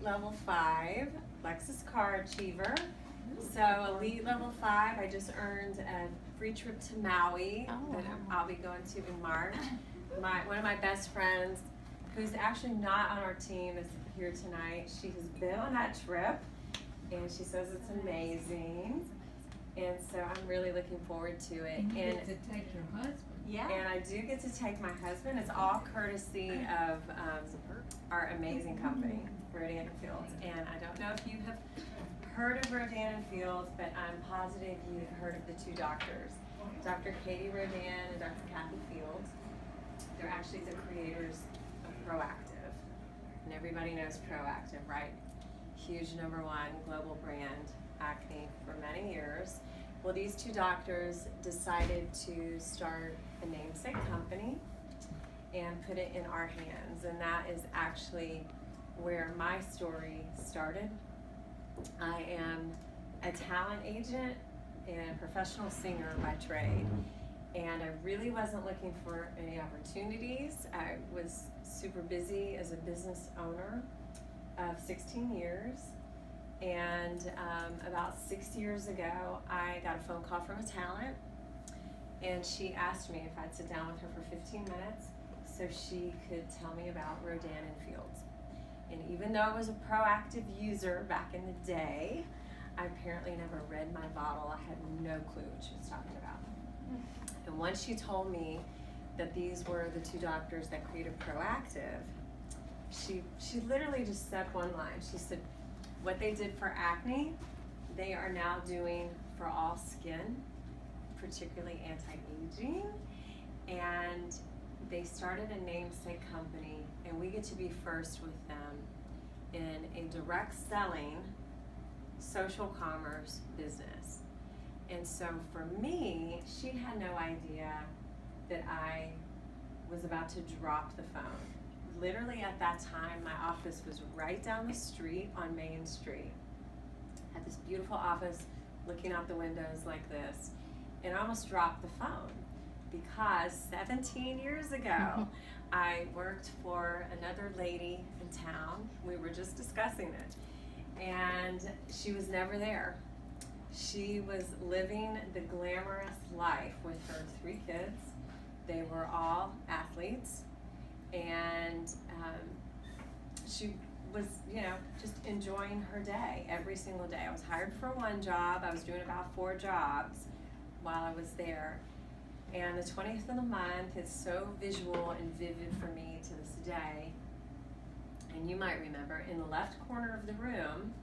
Level 5, Lexus Car Achiever. So Elite Level 5, I just earned a free trip to Maui that I'll be going to in March. One of my best friends, who's actually not on our team, is here tonight. She has been on that trip, and she says it's amazing. And so I'm really looking forward to it. And you get to take your husband. Yeah. And I do get to take my husband. It's all courtesy of our amazing company, Rodan & Fields. And I don't know if you have heard of Rodan & Fields, but I'm positive you've heard of the two doctors, Dr. Katie Rodan and Dr. Kathy Fields. They're actually the creators of Proactive. And everybody knows Proactive, right? Huge #1 global brand, acne for many years. Well, these two doctors decided to start a namesake company and put it in our hands, and that is actually where my story started. I am a talent agent and professional singer by trade, and I really wasn't looking for any opportunities. I was super busy as a business owner of 16 years. And about 6 years ago, I got a phone call from a talent, and she asked me if I'd sit down with her for 15 minutes so she could tell me about Rodan & Fields. And even though I was a Proactive user back in the day, I apparently never read my bottle. I had no clue what she was talking about. And once she told me that these were the two doctors that created Proactive, she literally just said one line. She said, what they did for acne, they are now doing for all skin, particularly anti-aging. And they started a namesake company, and we get to be first with them in a direct selling social commerce business. And so for me, she had no idea that I was about to drop the phone. Literally at that time, my office was right down the street on Main Street. I had this beautiful office looking out the windows like this, and I almost dropped the phone because 17 years ago, I worked for another lady in town. We were just discussing it, and she was never there. She was living the glamorous life with her 3 kids. They were all athletes. And she was, just enjoying her day every single day. I was hired for one job. I was doing about 4 jobs while I was there. And the 20th of the month is so visual and vivid for me to this day. And you might remember, in the left corner of the room,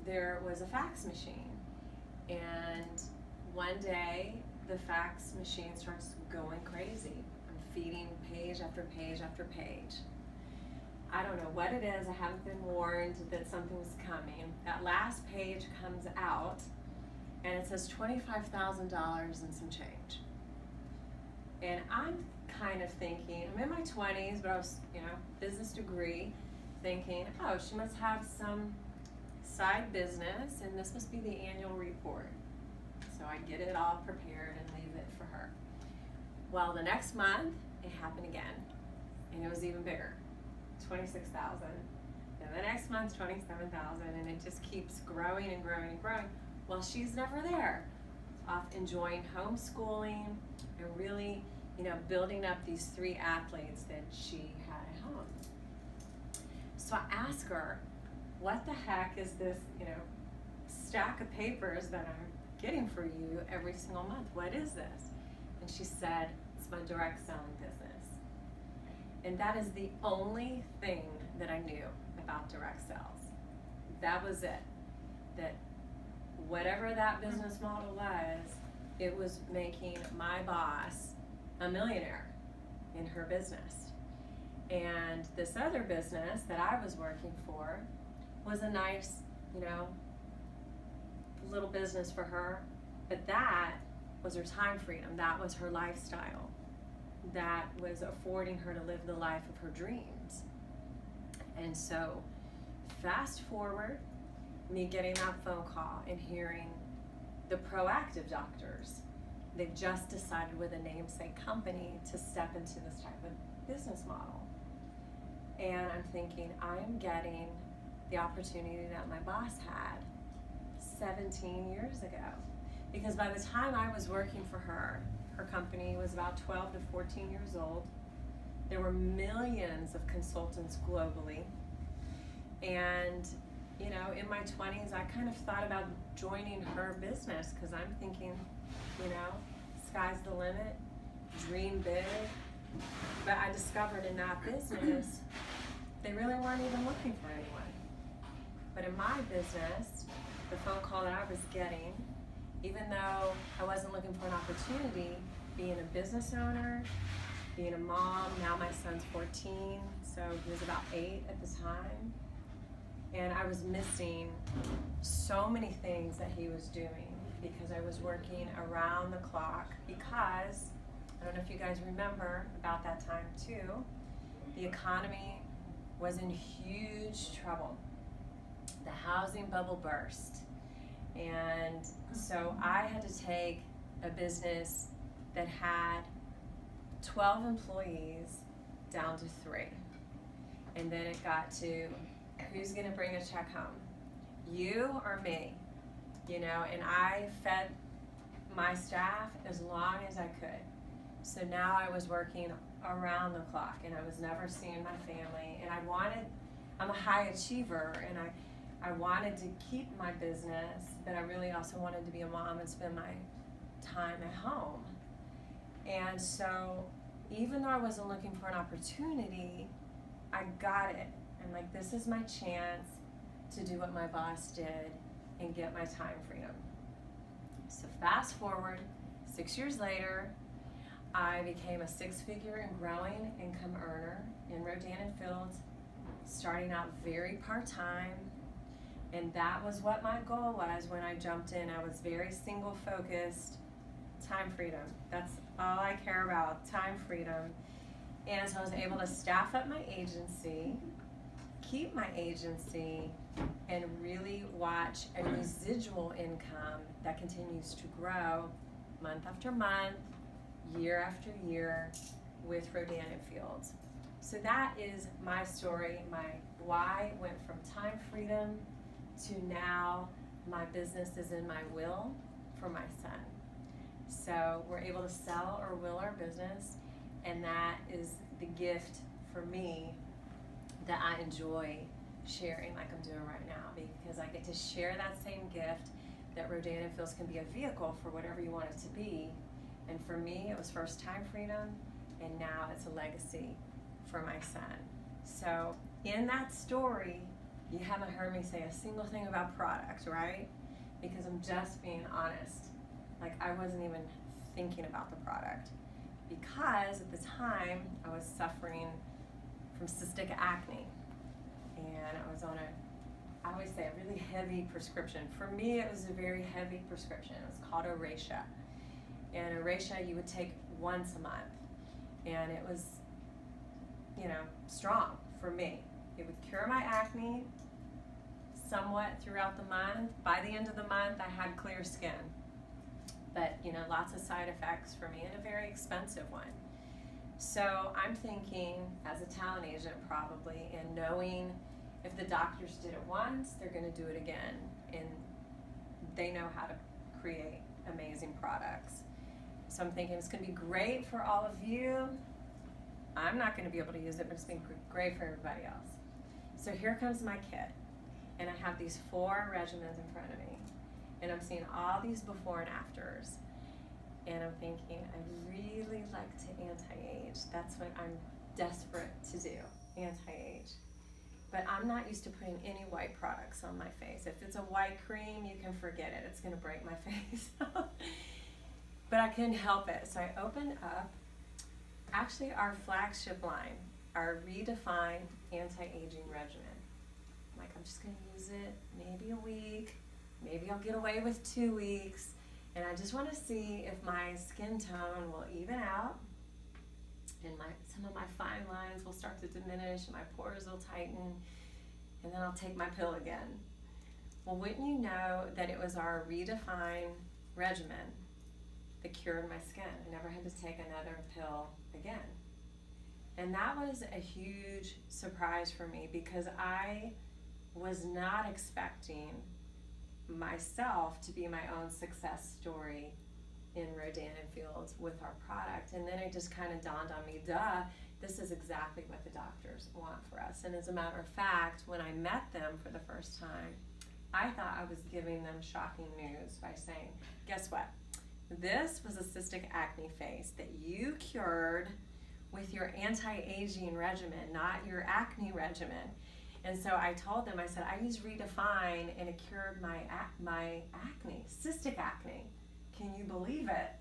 there was a fax machine. And one day, the fax machine starts going crazy. Feeding page after page after page. I don't know what it is. I haven't been warned that something's coming. That last page comes out, and it says $25,000 and some change. And I'm kind of thinking, I'm in my 20s, but I was, business degree, thinking, oh, she must have some side business, and this must be the annual report. So I get it all prepared and leave it for her. Well, the next month, it happened again, and it was even bigger, 26,000. And the next month, 27,000, and it just keeps growing and growing and growing. Well, she's never there, off enjoying homeschooling and really, building up these 3 athletes that she had at home. So I asked her, what the heck is this, stack of papers that I'm getting for you every single month? What is this? And she said, it's my direct selling business. And that is the only thing that I knew about direct sales. That was it. That whatever that business model was, it was making my boss a millionaire in her business. And this other business that I was working for was a nice, little business for her, but that was her time freedom. That was her lifestyle. That was affording her to live the life of her dreams. And so, fast forward, me getting that phone call and hearing the Proactive doctors. They've just decided with a namesake company to step into this type of business model. And I'm thinking, I am getting the opportunity that my boss had 17 years ago. Because by the time I was working for her, her company was about 12 to 14 years old. There were millions of consultants globally. And, you know, in my 20s, I kind of thought about joining her business because I'm thinking, you know, sky's the limit, dream big. But I discovered in that business, they really weren't even looking for anyone. But in my business, the phone call that I was getting, even though I wasn't looking for an opportunity, being a business owner, being a mom, now my son's 14, so he was about 8 at the time. And I was missing so many things that he was doing because I was working around the clock because, I don't know if you guys remember about that time too, the economy was in huge trouble. The housing bubble burst. And so I had to take a business that had 12 employees down to 3. And then it got to, who's gonna bring a check home? You or me? You know, and I fed my staff as long as I could. So now I was working around the clock and I was never seeing my family. And I'm a high achiever and I wanted to keep my business, but I really also wanted to be a mom and spend my time at home. And so even though I wasn't looking for an opportunity, I got it. And like, this is my chance to do what my boss did and get my time freedom. So fast forward, 6 years later, I became a 6-figure and growing income earner in Rodan and Fields, starting out very part-time. And that was what my goal was when I jumped in. I was very single focused, time freedom. That's all I care about, time freedom. And so I was able to staff up my agency, keep my agency, and really watch a residual income that continues to grow month after month, year after year with Rodan and Fields. So that is my story. My why went from time freedom to now my business is in my will for my son. So we're able to sell or will our business, and that is the gift for me that I enjoy sharing like I'm doing right now, because I get to share that same gift that Rodan and Fields can be a vehicle for whatever you want it to be. And for me, it was first time freedom, and now it's a legacy for my son. So in that story, you haven't heard me say a single thing about product, right? Because I'm just being honest. Like, I wasn't even thinking about the product. Because at the time, I was suffering from cystic acne. And I was on I always say a really heavy prescription. For me, it was a very heavy prescription. It was called Oracea. And Oracea you would take once a month. And it was, you know, strong for me. It would cure my acne somewhat throughout the month. By the end of the month, I had clear skin. But, you know, lots of side effects for me, and a very expensive one. So I'm thinking, as a talent agent probably, and knowing if the doctors did it once, they're going to do it again. And they know how to create amazing products. So I'm thinking it's going to be great for all of you. I'm not going to be able to use it, but it's been great for everybody else. So here comes my kit. And I have these 4 regimens in front of me. And I'm seeing all these before and afters. And I'm thinking, I really like to anti-age. That's what I'm desperate to do, anti-age. But I'm not used to putting any white products on my face. If it's a white cream, you can forget it. It's gonna break my face. But I couldn't help it. So I opened up, actually our flagship line, our redefined anti-aging regimen. I'm like, I'm just gonna use it maybe a week, maybe I'll get away with 2 weeks, and I just wanna see if my skin tone will even out, and some of my fine lines will start to diminish, and my pores will tighten, and then I'll take my pill again. Well, wouldn't you know that it was our redefined regimen that cured my skin. I never had to take another pill again. And that was a huge surprise for me, because I was not expecting myself to be my own success story in Rodan and Fields with our product. And then it just kind of dawned on me, duh, this is exactly what the doctors want for us. And as a matter of fact, when I met them for the first time, I thought I was giving them shocking news by saying, guess what? This was a cystic acne face that you cured with your anti-aging regimen, not your acne regimen. And so I told them, I said, I used Redefine and it cured my acne, cystic acne. Can you believe it?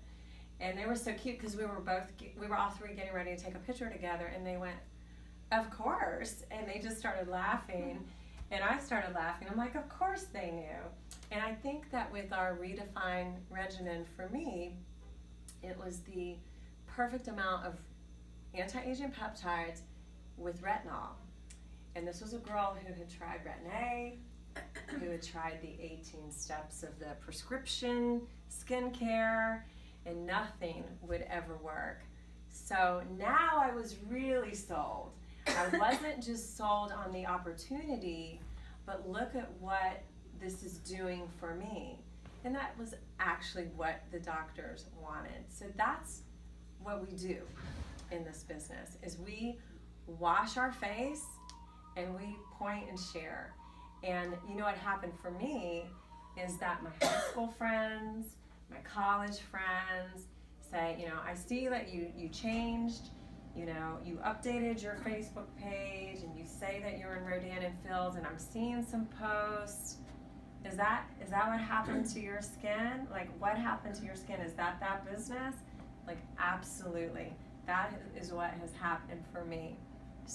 And they were so cute because we were all three getting ready to take a picture together, and they went, of course. And they just started laughing, and I started laughing. I'm like, of course they knew. And I think that with our Redefine regimen, for me, it was the perfect amount of anti-aging peptides with retinol. And this was a girl who had tried Retin-A, who had tried the 18 steps of the prescription skincare, and nothing would ever work. So now I was really sold. I wasn't just sold on the opportunity, but look at what this is doing for me. And that was actually what the doctors wanted. So that's what we do in this business, is we wash our face and we point and share. And you know what happened for me is that my high school friends, my college friends say, you know, I see that you changed, you know, you updated your Facebook page and you say that you're in Rodan and Fields, and I'm seeing some posts. Is that what happened to your skin? Like, what happened to your skin? Is that business? Like, absolutely. That is what has happened for me.